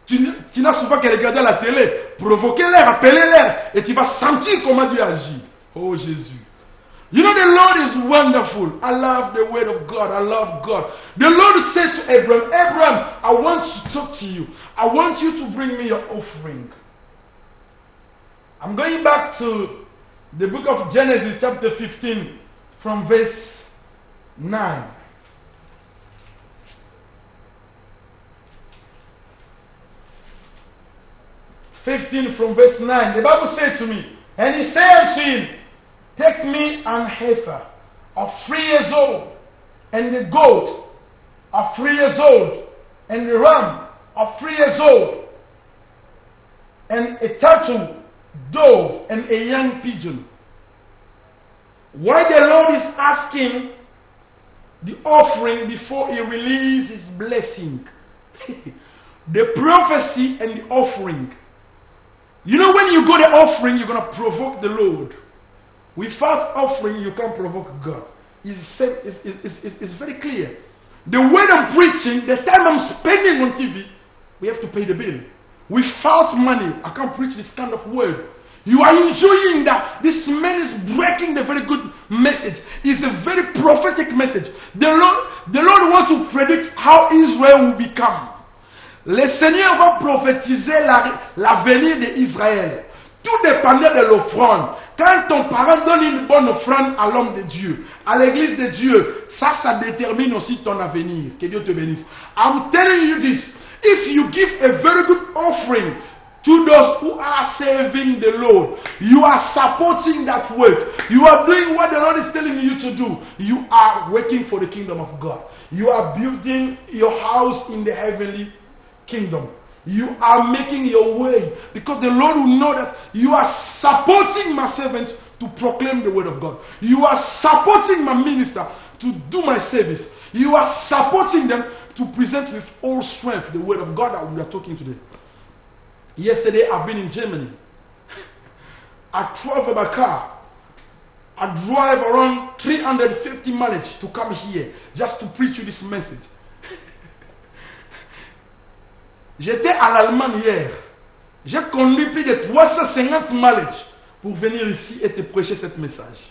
Tu n'as souvent que regarder la télé. Provoquez-les, appelez-les. Et tu vas sentir comment Dieu agit. Oh Jésus. You know, the Lord is wonderful. I love the word of God. I love God. The Lord said to Abraham, Abraham, I want to talk to you. I want you to bring me your offering. I'm going back to the book of Genesis chapter 15 from verse 9. From verse 9. The Bible said to me, and he said to him, take me an heifer of 3 years old, and the goat of 3 years old, and the ram of 3 years old, and a turtle, dove, and a young pigeon. Why the Lord is asking the offering before he releases his blessing? The prophecy and the offering. You know, when you go the offering, you're going to provoke the Lord. Without offering, you can't provoke God. It's very clear. The word I'm preaching, the time I'm spending on TV, we have to pay the bill. Without money, I can't preach this kind of word. You are enjoying that. This man is breaking the very good message. It's a very prophetic message. The Lord wants to predict how Israel will become. Le Seigneur va prophétiser l'avenir d'Israël. Tout dépendait de l'offrande. Quand ton parent donne une bonne offrande à l'homme de Dieu, à l'église de Dieu, ça détermine aussi ton avenir. Que Dieu te bénisse. I'm telling you this. If you give a very good offering to those who are serving the Lord, you are supporting that work. You are doing what the Lord is telling you to do. You are working for the kingdom of God. You are building your house in the heavenly kingdom. You are making your way, because the Lord will know that you are supporting my servants to proclaim the word of God. You are supporting my minister to do my service. You are supporting them to present with all strength the word of God that we are talking today. Yesterday I've been in Germany. I travel by car. I drive around 350 miles to come here just to preach you this message. J'étais à l'Allemagne hier. J'ai conduit plus de 350 miles pour venir ici et te prêcher ce message.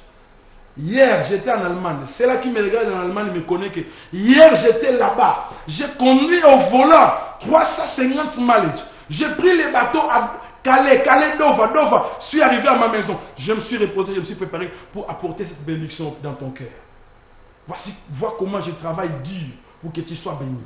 Hier, j'étais en Allemagne. Ceux-là qui me regardent en Allemagne me connaissent que hier, j'étais là-bas. J'ai conduit au volant 350 miles. J'ai pris les bateaux à Calais, Dover. Je suis arrivé à ma maison. Je me suis reposé, je me suis préparé pour apporter cette bénédiction dans ton cœur. Vois comment je travaille dur pour que tu sois béni.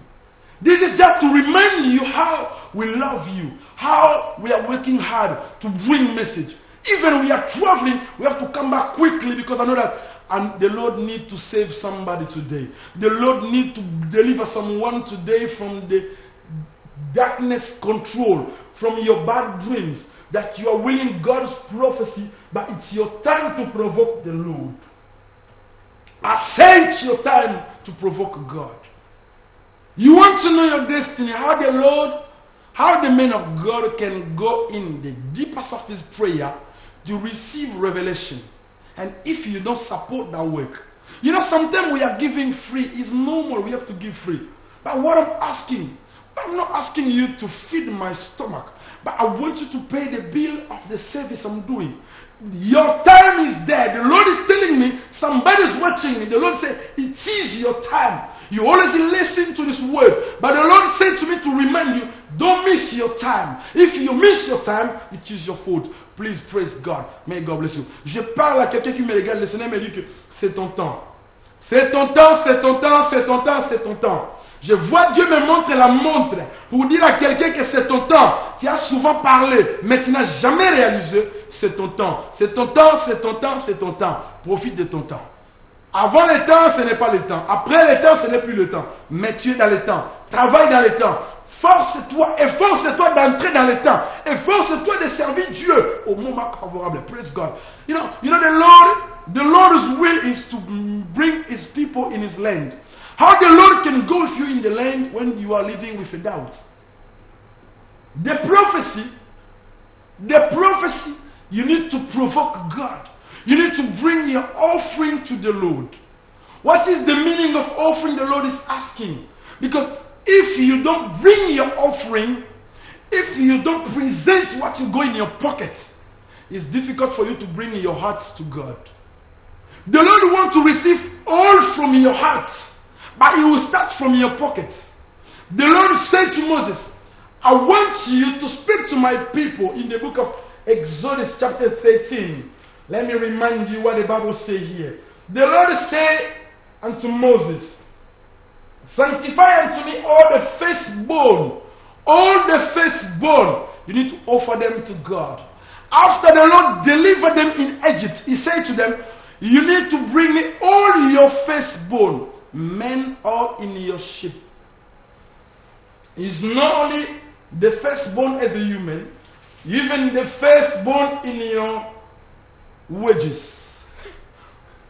This is just to remind you how we love you, how we are working hard to bring message. Even when we are traveling, we have to come back quickly, because I know that the Lord needs to save somebody today. The Lord needs to deliver someone today from the darkness control, from your bad dreams, that you are willing God's prophecy, but it's your time to provoke the Lord. Ascend your time to provoke God. You want to know your destiny, how the man of God can go in the deepest of his prayer to receive revelation. And if you don't support that work, you know, sometimes we are giving free. It's normal, we have to give free. But what I'm asking, I'm not asking you to feed my stomach, but I want you to pay the bill of the service I'm doing. Your time is there. The Lord is telling me, somebody's watching me. The Lord said, it is your time. You always listen to this word. But the Lord said to me to remind you, don't miss your time. If you miss your time, it is your fault. Please praise God. May God bless you. Je parle à quelqu'un qui me regarde. Le Seigneur me dit que c'est ton temps. C'est ton temps, c'est ton temps, c'est ton temps, c'est ton temps. Je vois Dieu me montrer la montre pour dire à quelqu'un que c'est ton temps. Tu as souvent parlé, mais tu n'as jamais réalisé. C'est ton temps. C'est ton temps, c'est ton temps, c'est ton temps. Profite de ton temps. Avant le temps, ce n'est pas le temps. Après le temps, ce n'est plus le temps. Mais tu es dans le temps. Travaille dans le temps. Force-toi, efforce-toi d'entrer dans le temps. Efforce-toi de servir Dieu au moment favorable. Praise God. You know the Lord's will is to bring his people in his land. How the Lord can go with you in the land when you are living with a doubt. The prophecy, you need to provoke God. You need to bring your offering to the Lord. What is the meaning of offering? The Lord is asking. Because if you don't bring your offering, if you don't present what you go in your pocket, it's difficult for you to bring your heart to God. The Lord wants to receive all from your heart, but He will start from your pocket. The Lord said to Moses, I want you to speak to my people in the book of Exodus chapter 13. Let me remind you what the Bible says here. The Lord said unto Moses, sanctify unto me all the firstborn. All the firstborn. You need to offer them to God. After the Lord delivered them in Egypt, He said to them, you need to bring me all your firstborn, men all in your sheep. It's not only the firstborn as a human, even the firstborn in your wages.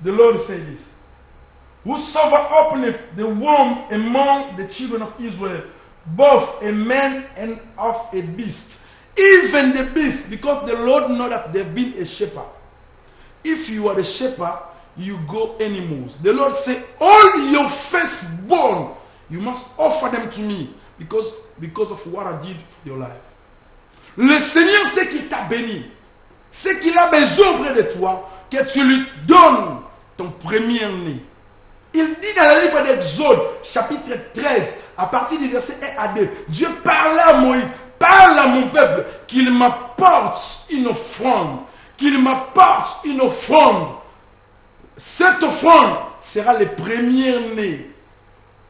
The Lord said this. Whosoever openeth the womb among the children of Israel, both a man and of a beast, even the beast, because the Lord knows that they've been a shepherd. If you are the shepherd, you go animals. The Lord said, all your firstborn, you must offer them to me because of what I did for your life. Le Seigneur sait qu'il t'a béni. C'est qu'il a besoin auprès de toi que tu lui donnes ton premier-né. Il dit dans le livre d'Exode, chapitre 13, à partir du verset 1 à 2, Dieu parlait à Moïse, parle à mon peuple, qu'il m'apporte une offrande. Qu'il m'apporte une offrande. Cette offrande sera le premier-né.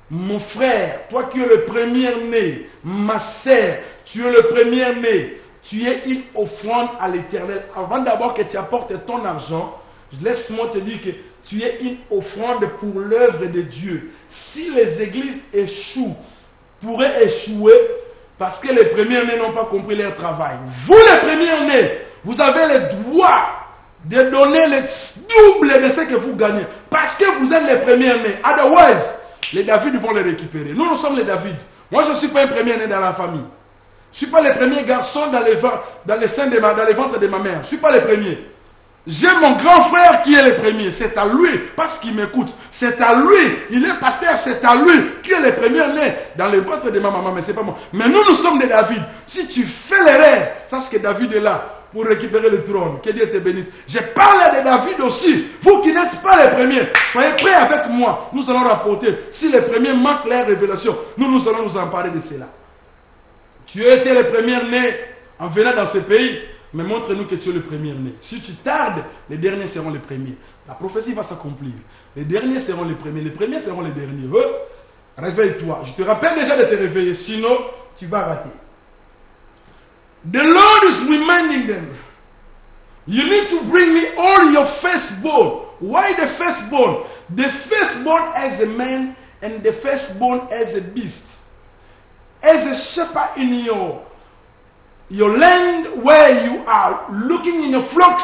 Mon frère, toi qui es le premier-né, ma sœur, tu es le premier-né. Tu es une offrande à l'Éternel. Avant d'abord que tu apportes ton argent, laisse-moi te dire que tu es une offrande pour l'œuvre de Dieu. Si les églises pourraient échouer parce que les premiers-nés n'ont pas compris leur travail. Vous les premiers-nés, vous avez le droit de donner le double de ce que vous gagnez. Parce que vous êtes les premiers-nés. Otherwise, les David vont les récupérer. Nous sommes les David. Moi, je ne suis pas un premier-né dans la famille. Je ne suis pas le premier garçon dans les ventres de ma mère. Je ne suis pas le premier. J'ai mon grand frère qui est le premier. C'est à lui, parce qu'il m'écoute. C'est à lui. Il est pasteur, c'est à lui qui est le premier-né dans les ventres de ma maman. Mais ce n'est pas moi. Mais nous sommes des David. Si tu fais l'erreur, sache que David est là pour récupérer le trône. Que Dieu te bénisse. Je parle de David aussi. Vous qui n'êtes pas les premiers, soyez prêts avec moi. Nous allons rapporter. Si les premiers manquent leur révélation, nous allons nous emparer de cela. Tu as été le premier-né en venant dans ce pays, mais montre-nous que tu es le premier-né. Si tu tardes, les derniers seront les premiers. La prophétie va s'accomplir. Les derniers seront les premiers seront les derniers. Réveille-toi. Je te rappelle déjà de te réveiller, sinon tu vas rater. The Lord is reminding them, you need to bring me all your firstborn. Why the firstborn? The firstborn as a man and the firstborn as a beast. As a shepherd in your land where you are looking in your flocks,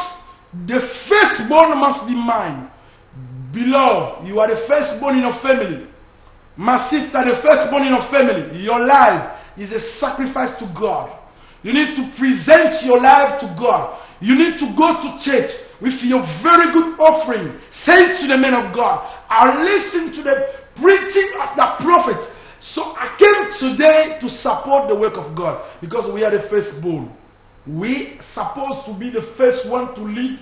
the firstborn must be mine. Beloved, you are the firstborn in your family. My sister, the firstborn in your family. Your life is a sacrifice to God. You need to present your life to God. You need to go to church with your very good offering. Say to the men of God, I listen to the preaching of the prophets. So I came today to support the work of God because we are the firstborn. We are supposed to be the first one to lead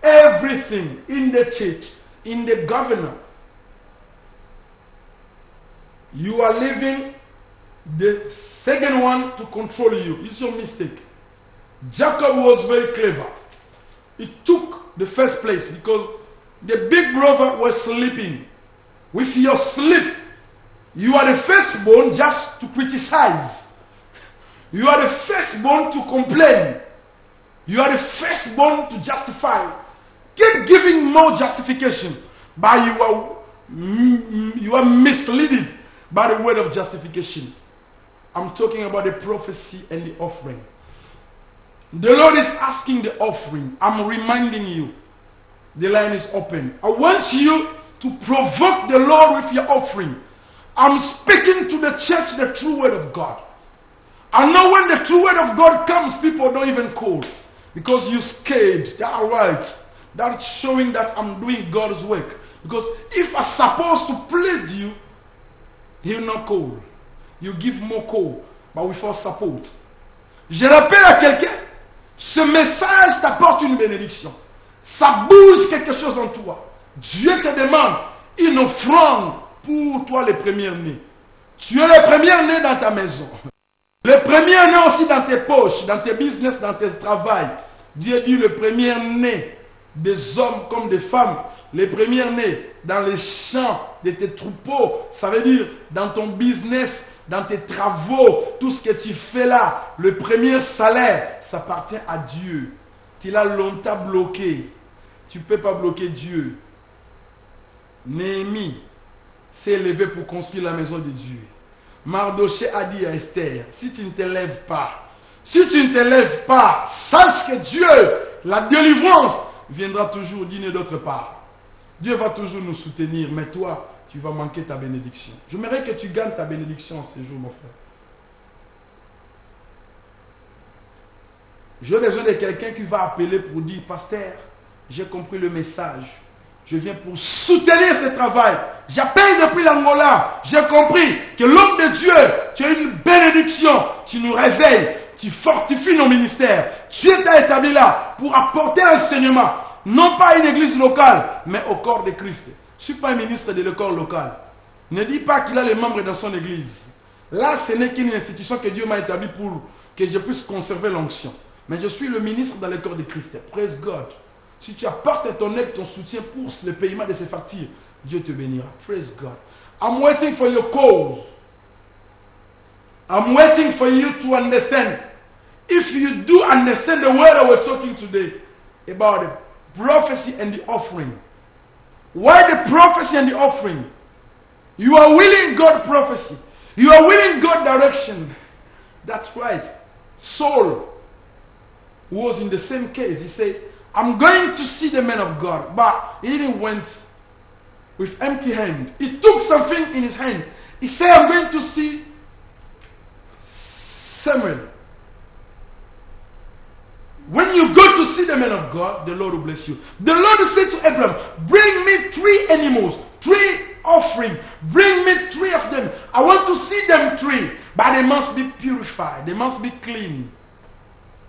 everything in the church, in the government. You are leaving the second one to control you. It's your mistake. Jacob was very clever. He took the first place because the big brother was sleeping. With your sleep, you are the firstborn just to criticize. You are the firstborn to complain. You are the firstborn to justify. Keep giving more justification, but you are misleaded by the word of justification. I'm talking about the prophecy and the offering. The Lord is asking the offering. I'm reminding you, the line is open. I want you to provoke the Lord with your offering. I'm speaking to the church the true word of God. I know when the true word of God comes, people don't even call because you're scared. That's right. That's showing that I'm doing God's work. Because if I'm supposed to please you, He'll not call. You give more call, but without support. Je rappelle à quelqu'un, ce message t'apporte une bénédiction. Ça bouge quelque chose en toi. Dieu te demande une offrande pour toi, les premiers-nés. Tu es le premier-né dans ta maison. Le premier-né aussi dans tes poches, dans tes business, dans tes travails. Dieu dit le premier-né des hommes comme des femmes. Les premiers-nés dans les champs de tes troupeaux. Ça veut dire dans ton business, dans tes travaux, tout ce que tu fais là. Le premier salaire, ça appartient à Dieu. Tu l'as longtemps bloqué. Tu ne peux pas bloquer Dieu. Néhémie s'est levé pour construire la maison de Dieu. Mardoché a dit à Esther, si tu ne te lèves pas, sache que Dieu, la délivrance, viendra toujours d'une d'autre part. Dieu va toujours nous soutenir, mais toi, tu vas manquer ta bénédiction. J'aimerais que tu gagnes ta bénédiction ce jour, mon frère. J'ai besoin de quelqu'un qui va appeler pour dire, pasteur, j'ai compris le message. Je viens pour soutenir ce travail. J'appelle depuis l'Angola. J'ai compris que l'homme de Dieu, tu as une bénédiction. Tu nous réveilles. Tu fortifies nos ministères. Tu es établi là pour apporter l'enseignement. Non pas à une église locale, mais au corps de Christ. Je ne suis pas un ministre de l'école locale. Ne dis pas qu'il a les membres dans son église. Là, ce n'est qu'une institution que Dieu m'a établie pour que je puisse conserver l'onction. Mais je suis le ministre dans le corps de Christ. Praise God. Si tu apportes ton aide, ton soutien pour le paiement de ces factures, Dieu te bénira. Praise God. I'm waiting for your cause. I'm waiting for you to understand. If you do understand the word I was talking today about the prophecy and the offering. Why the prophecy and the offering? You are willing God prophecy. You are willing God direction. That's right. Saul was in the same case. He said, I'm going to see the man of God. But he didn't went with empty hand. He took something in his hand. He said, I'm going to see Samuel. When you go to see the man of God, the Lord will bless you. The Lord said to Abraham, bring me 3 animals, 3 offering. Bring me 3 of them. I want to see them 3. But they must be purified. They must be clean.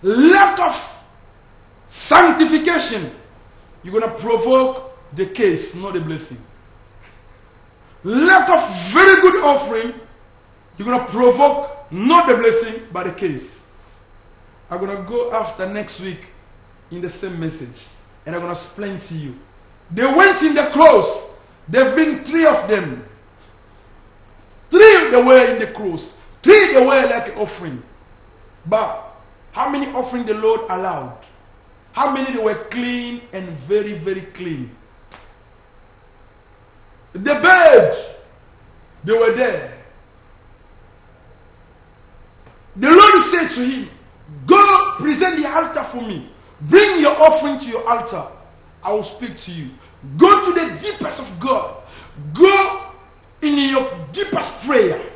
Lack of sanctification, you're going to provoke the case, not the blessing. Lack of very good offering, you're going to provoke not the blessing, but the case. I'm going to go after next week in the same message, and I'm going to explain to you. They went in the cross. There have been 3 of them. 3 they were in the cross. 3 they were like an offering. But how many offering the Lord allowed? How many they were clean and very, very clean? The birds, they were there. The Lord said to him, go present the altar for me. Bring your offering to your altar. I will speak to you. Go to the deepest of God. Go in your deepest prayer.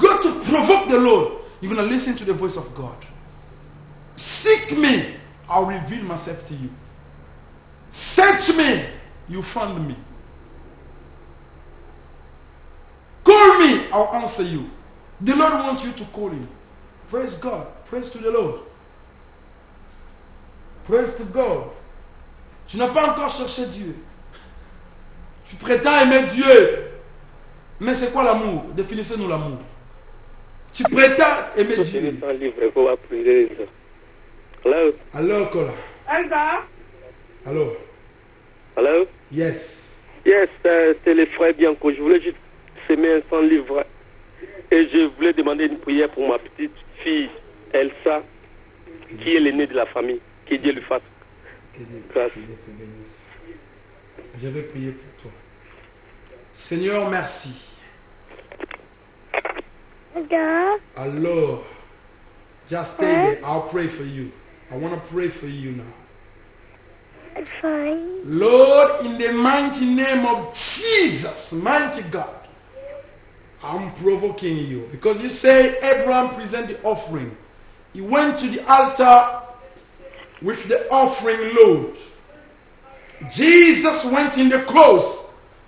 Go to provoke the Lord. You're going to listen to the voice of God. Seek me, I'll reveal myself to you. Search me, you find me. Call me, I'll answer you. The Lord wants you to call him. Praise God. Praise to the Lord. Praise to God. Tu n'as pas encore cherché Dieu. Tu prétends aimer Dieu. Mais c'est quoi l'amour? Définissez-nous l'amour. Tu prétends aimer Dieu. Hello? Hello, Kola. Elda? Hello. Hello? Yes. Yes, c'est le frère Bianco. Je voulais juste semer un 100 livres. Et je voulais demander une prière pour ma petite fille, Elsa, qui est l'aînée de la famille. Que Dieu lui fasse grâce. Que Dieu te bénisse. Je vais prier pour toi. Seigneur, merci. Alors, just stay there. I'll pray for you. I want to pray for you now. It's fine. Lord, in the mighty name of Jesus, mighty God, I'm provoking you. Because you say Abraham presented the offering. He went to the altar with the offering load. Jesus went in the cross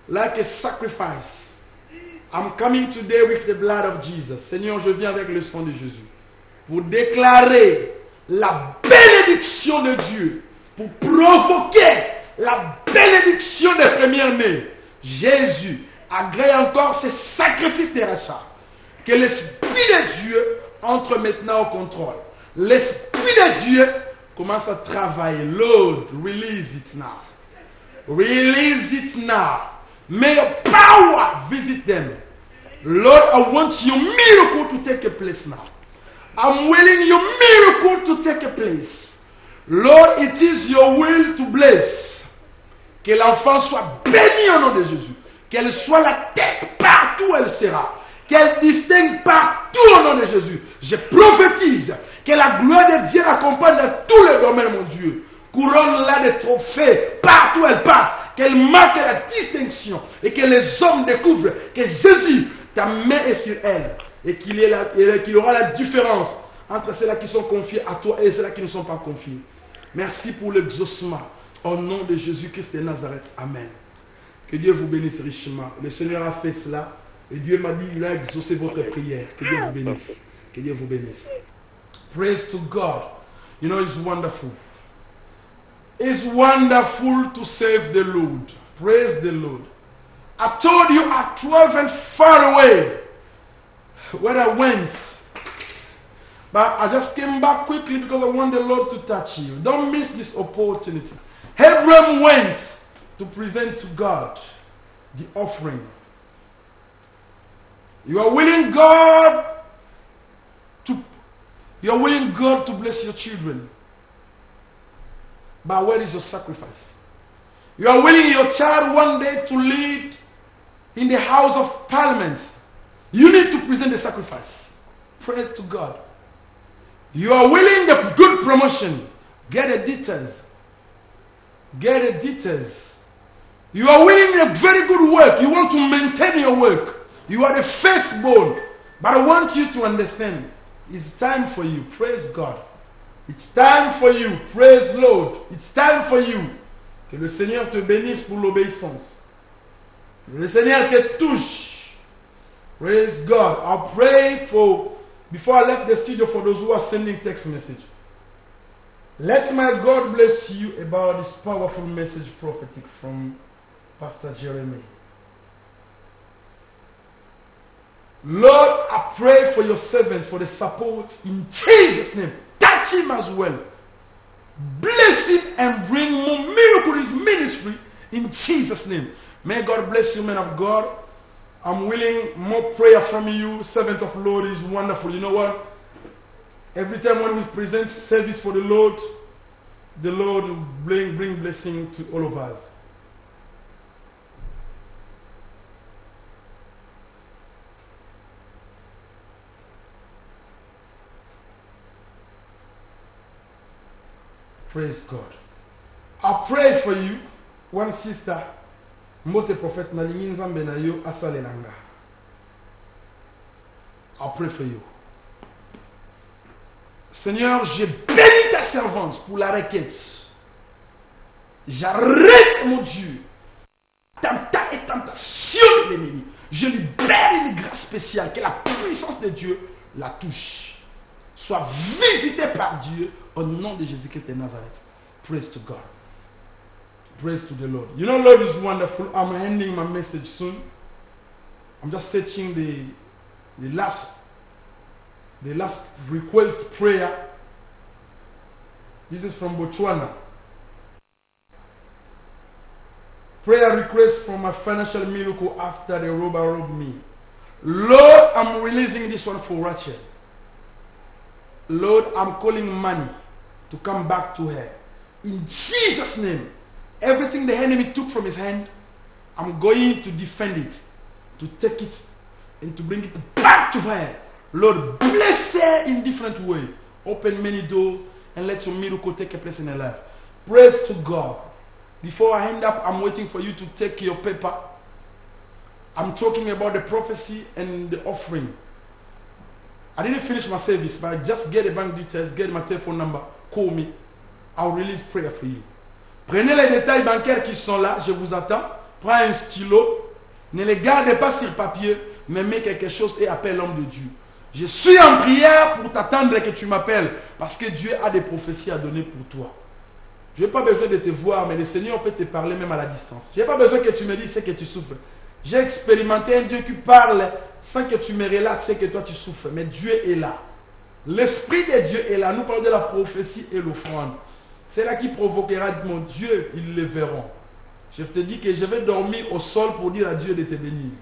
like a sacrifice. I'm coming today with the blood of Jesus. Seigneur, je viens avec le sang de Jésus pour déclarer la bénédiction de Dieu, pour provoquer la bénédiction des premiers-nés. Jésus agrée encore ces sacrifices de rachat. Que l'Esprit de Dieu entre maintenant au contrôle. L'Esprit de Dieu commence à travailler. Lord, release it now. Release it now. May your power visit them. Lord, I want your miracle to take a place now. I'm willing your miracle to take a place. Lord, it is your will to bless. Que l'enfant soit béni au nom de Jésus. Qu'elle soit la tête partout où elle sera. Qu'elle distingue partout au nom de Jésus. Je prophétise que la gloire de Dieu l'accompagne dans tous les domaines, mon Dieu. Couronne-la de trophées partout où elle passe. Qu'elle marque la distinction et que les hommes découvrent que Jésus, ta main est sur elle et qu'il y aura la différence entre ceux-là qui sont confiés à toi et ceux-là qui ne sont pas confiés. Merci pour l'exaucement. Au nom de Jésus-Christ de Nazareth. Amen. Que Dieu vous bénisse richement. Le Seigneur a fait cela et Dieu m'a dit il a exaucé votre prière. Que Dieu vous bénisse. Que Dieu vous bénisse. Praise to God. You know, it's wonderful. It's wonderful to serve the Lord. Praise the Lord. I told you at 12 and far away where I went. But I just came back quickly because I want the Lord to touch you. Don't miss this opportunity. Abraham went to present to God the offering. You are willing God to bless your children. But where is your sacrifice? You are willing your child one day to lead in the House of Parliament. You need to present the sacrifice. Praise to God. You are willing the good promotion. Get the details. Get the details. You are willing a very good work. You want to maintain your work. You are the firstborn. But I want you to understand, it's time for you. Praise God. It's time for you. Praise Lord. It's time for you. Que le Seigneur te bénisse pour l'obéissance. Que le Seigneur te touche. Praise God. I'll pray for, before I left the studio, for those who are sending text message. Let my God bless you about this powerful message prophetic from Pastor Jeremy. Lord, I pray for your servant for the support in Jesus' name. Touch him as well. Bless him and bring more miracle in his ministry in Jesus' name. May God bless you, man of God. I'm willing more prayer from you. Servant of Lord is wonderful. You know what? Every time when we present service for the Lord will bring blessing to all of us. Praise God. I pray for you. One sister, mote prophète nalingi nzambe na yo asalelanga. I pray for you. Seigneur, je bénis ta servante pour la requête. J'arrête, mon Dieu, tenta et tentation de l'ennemi. Je libère une grâce spéciale, que la puissance de Dieu la touche. Soit visitée par Dieu au nom de Jésus-Christ de Nazareth. Praise to God. Praise to the Lord. You know, Lord is wonderful. I'm ending my message soon. I'm just searching the last request prayer. This is from Botswana. Prayer request for my financial miracle after the robber robbed me. Lord, I'm releasing this one for Rachel. Lord, I'm calling money to come back to her. In Jesus' name, everything the enemy took from his hand, I'm going to defend it, to take it, and to bring it back to her. Lord, bless her in different ways. Open many doors and let your miracle take a place in her life. Praise to God. Before I end up, I'm waiting for you to take your paper. I'm talking about the prophecy and the offering. I didn't finish my service, but I just get the bank details, get my telephone number, call me. I'll release prayer for you. Prenez les détails bancaires qui sont là, je vous attends. Prends un stylo, ne les gardez pas sur papier, mais mets quelque chose et appelle l'homme de Dieu. Je suis en prière pour t'attendre que tu m'appelles, parce que Dieu a des prophéties à donner pour toi. Je n'ai pas besoin de te voir, mais le Seigneur peut te parler même à la distance. Je n'ai pas besoin que tu me dises ce que tu souffres. J'ai expérimenté un Dieu qui parle sans que tu me relates ce que toi tu souffres. Mais Dieu est là. L'Esprit de Dieu est là. Nous parlons de la prophétie et l'offrande. C'est là qui provoquera mon Dieu, ils le verront. Je te dis que je vais dormir au sol pour dire à Dieu de te bénir.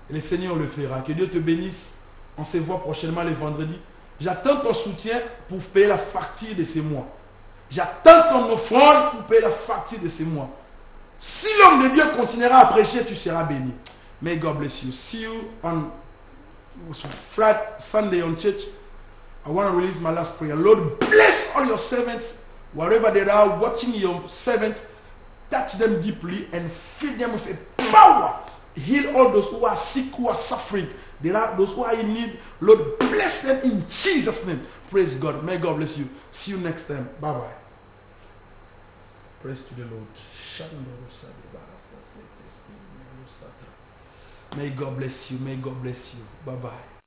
Et le Seigneur le fera. Que Dieu te bénisse. On se voit prochainement le vendredi. J'attends ton soutien pour payer la facture de ces mois. J'attends ton offrande pour payer la facture de ces mois. Si l'homme de Dieu continuera à prêcher, tu seras béni. May God bless you. See you on Sunday on church. I want to release my last prayer. Lord, bless all your servants, wherever they are, watching your servants. Touch them deeply and fill them with a power. Heal all those who are sick, who are suffering. There are those who are in need. Lord, bless them in Jesus' name. Praise God. May God bless you. See you next time. Bye-bye. Praise to the Lord. May God bless you. May God bless you. Bye-bye.